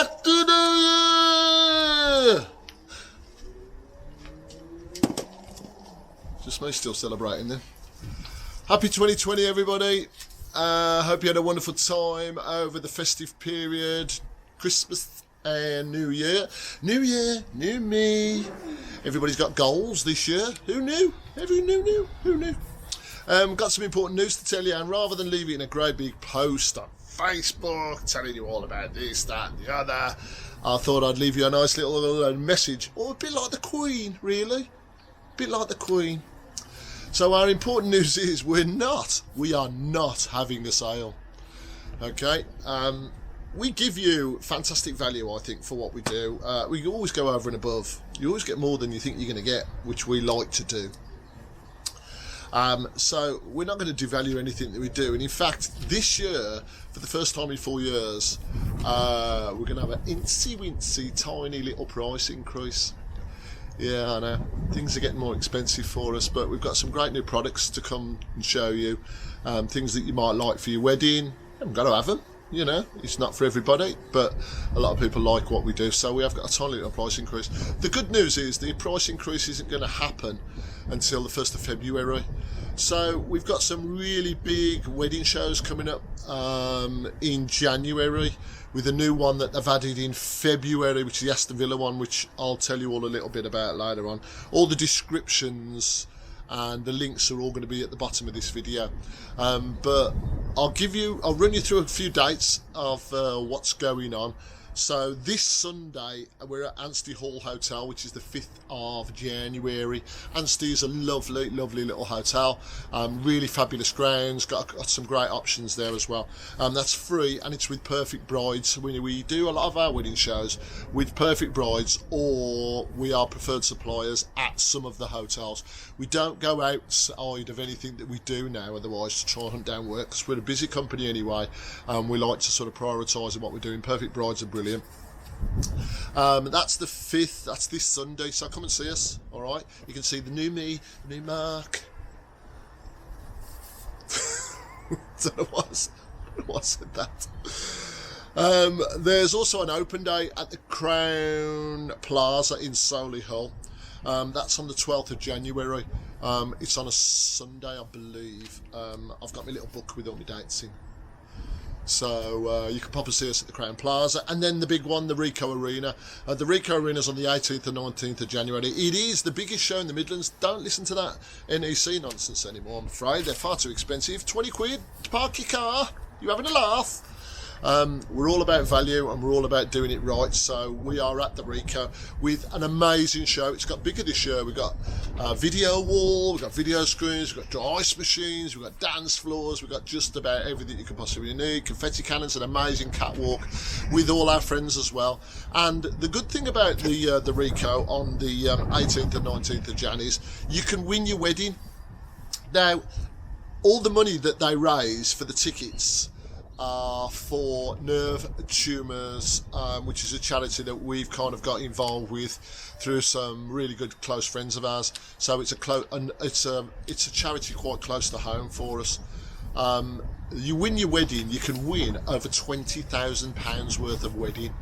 Happy New Year! Just me still celebrating then. Happy 2020 everybody. Hope you had a wonderful time over the festive period, Christmas and New Year. New Year, new me. Everybody's got goals this year. Who knew? Who knew? Got some important news to tell you, and rather than leave it in a great big post on Facebook telling you all about this, that and the other, I thought I'd leave you a nice little message, or a bit like the Queen, really. A bit like the Queen. So our important news is we are not having a sale. Okay? We give you fantastic value, I think, for what we do. We always go over and above. You always get more than you think you're going to get, which we like to do. So we're not going to devalue anything that we do. And in fact, this year, for the first time in 4 years, we're going to have an incy-wincy, tiny little price increase. Yeah, I know. Things are getting more expensive for us, but we've got some great new products to come and show you. Things that you might like for your wedding. You haven't got to have them. You know, it's not for everybody, but a lot of people like what we do, so we have got a tiny little price increase. The good news is the price increase isn't going to happen until the 1st of February. So we've got some really big wedding shows coming up in January, with a new one that they've added in February, which is the Aston Villa one, which I'll tell you all a little bit about later on. All the descriptions and the links are all going to be at the bottom of this video, but I'll run you through a few dates of what's going on. So this Sunday we're at Anstey Hall Hotel, which is the 5th of January. Anstey is a lovely little hotel, really fabulous grounds, got some great options there as well. That's free, and it's with Perfect Brides. We do a lot of our wedding shows with Perfect Brides, or we are preferred suppliers at some of the hotels. We don't go outside of anything that we do now otherwise to try and hunt down work, because we're a busy company anyway, we like to sort of prioritise in what we're doing. Perfect Brides are brilliant. That's the 5th, that's this Sunday, so come and see us. Alright, you can see the new me, the new Mark. Don't know why I said that. There's also an open day at the Crown Plaza in Solihull. That's on the 12th of January. It's on a Sunday, I believe. I've got my little book with all my dates in. So you can pop and see us at the Crown Plaza. And then the big one, the Ricoh Arena. The Ricoh Arena is on the 18th and 19th of January. It is the biggest show in the Midlands. Don't listen to that NEC nonsense anymore, I'm afraid. They're far too expensive. 20 quid to park your car. You're having a laugh. We're all about value, and we're all about doing it right. So we are at the Ricoh with an amazing show. It's got bigger this year. We've got a video wall, we've got video screens, we've got ice machines, we've got dance floors, we've got just about everything you can possibly need. Confetti cannons, an amazing catwalk with all our friends as well. And the good thing about the Ricoh on the 18th and 19th of Jan is you can win your wedding. Now, all the money that they raise for the tickets for Nerve Tumours, which is a charity that we've kind of got involved with through some really good close friends of ours. So it's a charity quite close to home for us. You win your wedding, you can win over £20,000 worth of wedding,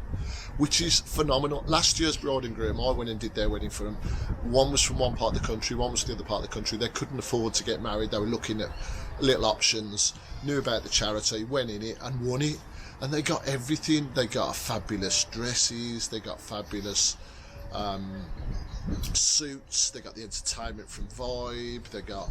which is phenomenal. Last year's bride and groom, I went and did their wedding for them. One was from one part of the country, one was from the other part of the country. They couldn't afford to get married. They were looking at little options, knew about the charity, went in it and won it. And they got everything. They got fabulous dresses, they got fabulous suits, they got the entertainment from Vibe, they got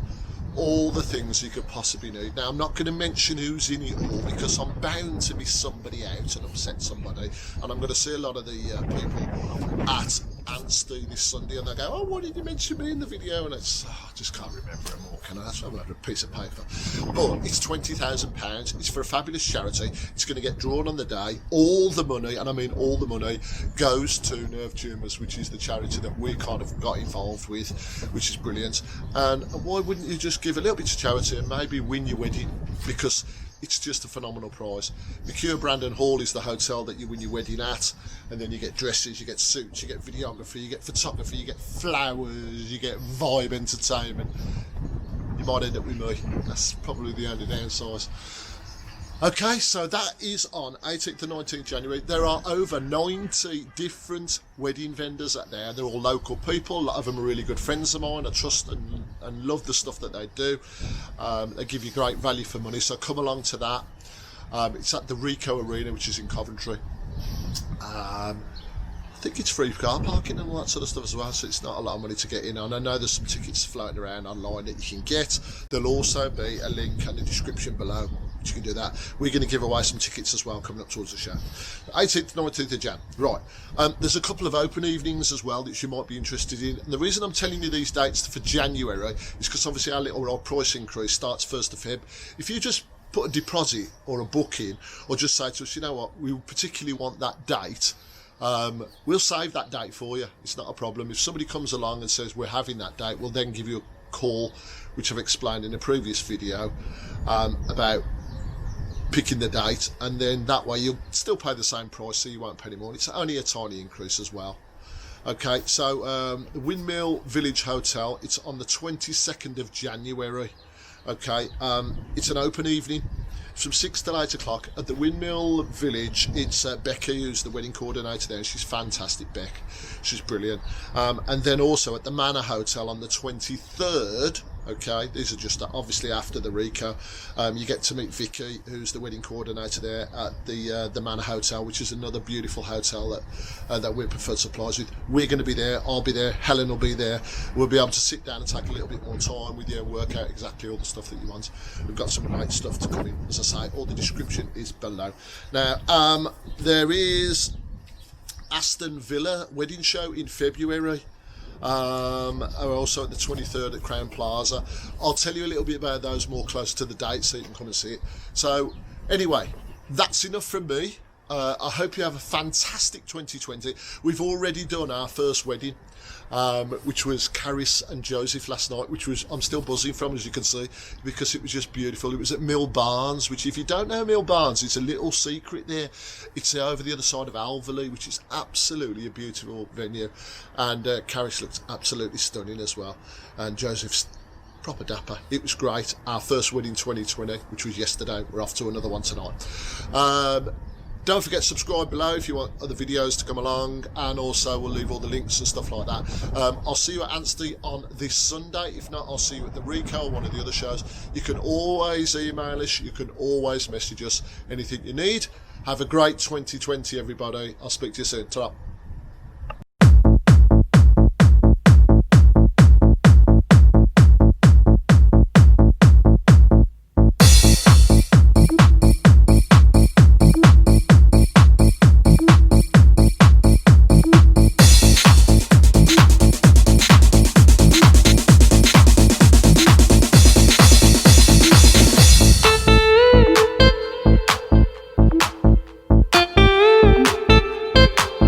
all the things you could possibly need. Now, I'm not going to mention who's in it all, because I'm bound to miss somebody out and upset somebody, and I'm going to see a lot of the people at Anstey this Sunday, and they go, oh, why did you mention me in the video? And it's, I just can't remember anymore, can I? That's why I'm going to have a piece of paper. But it's £20,000. It's for a fabulous charity. It's going to get drawn on the day. All the money, and I mean all the money, goes to Nerve Tumours, which is the charity that we kind of got involved with, which is brilliant. And why wouldn't you just give a little bit to charity and maybe win your wedding? Because it's just a phenomenal prize. Mercure Brandon Hall is the hotel that you win your wedding at, and then you get dresses, you get suits, you get videography, you get photography, you get flowers, you get Vibe entertainment. You might end up with me. That's probably the only downside. Okay, so that is on 18th and 19th January. There are over 90 different wedding vendors out there. They're all local people. A lot of them are really good friends of mine. I trust and love the stuff that they do. They give you great value for money, so come along to that. It's at the Rico Arena, which is in Coventry. I think it's free car parking and all that sort of stuff as well, so it's not a lot of money to get in on. I know there's some tickets floating around online that you can get. There'll also be a link in the description below, which you can do that. We're going to give away some tickets as well coming up towards the show. 18th, 19th of Jan. Right. There's a couple of open evenings as well that you might be interested in. And the reason I'm telling you these dates for January is because obviously our price increase starts 1st of Feb. If you just put a deposit or a booking, or just say to us, you know what, we particularly want that date, we'll save that date for you. It's not a problem. If somebody comes along and says we're having that date, we'll then give you a call, which I've explained in a previous video, about picking the date, and then that way you'll still pay the same price, so you won't pay any more. It's only a tiny increase as well. Okay, so the Windmill Village Hotel, it's on the 22nd of January. Okay, it's an open evening from 6 till 8 o'clock at the Windmill Village. It's Becky, who's the wedding coordinator there. She's fantastic, Beck. She's brilliant. And then also at the Manor Hotel on the 23rd. Okay, these are just obviously after the Rico. You get to meet Vicky, who's the wedding coordinator there at the Manor Hotel, which is another beautiful hotel that we're Preferred Supplies with. We're going to be there. I'll be there. Helen will be there. We'll be able to sit down and take a little bit more time with you and work out exactly all the stuff that you want. We've got some great stuff to come in. As I say, all the description is below. Now, there is Aston Villa wedding show in February. Also at the 23rd at Crown Plaza. I'll tell you a little bit about those more close to the date so you can come and see it. So anyway, that's enough from me. I hope you have a fantastic 2020. We've already done our first wedding, which was Caris and Joseph last night, which was, I'm still buzzing from, as you can see, because it was just beautiful. It was at Mill Barnes, which, if you don't know Mill Barnes, it's a little secret there. It's over the other side of Alverley, which is absolutely a beautiful venue. And Caris looked absolutely stunning as well. And Joseph's proper dapper. It was great. Our first wedding 2020, which was yesterday. We're off to another one tonight. Don't forget to subscribe below if you want other videos to come along, and also we'll leave all the links and stuff like that. I'll see you at Anstey on this Sunday. If not, I'll see you at the Rico or one of the other shows. You can always email us, you can always message us, anything you need. Have a great 2020, everybody. I'll speak to you soon. Ta-ra.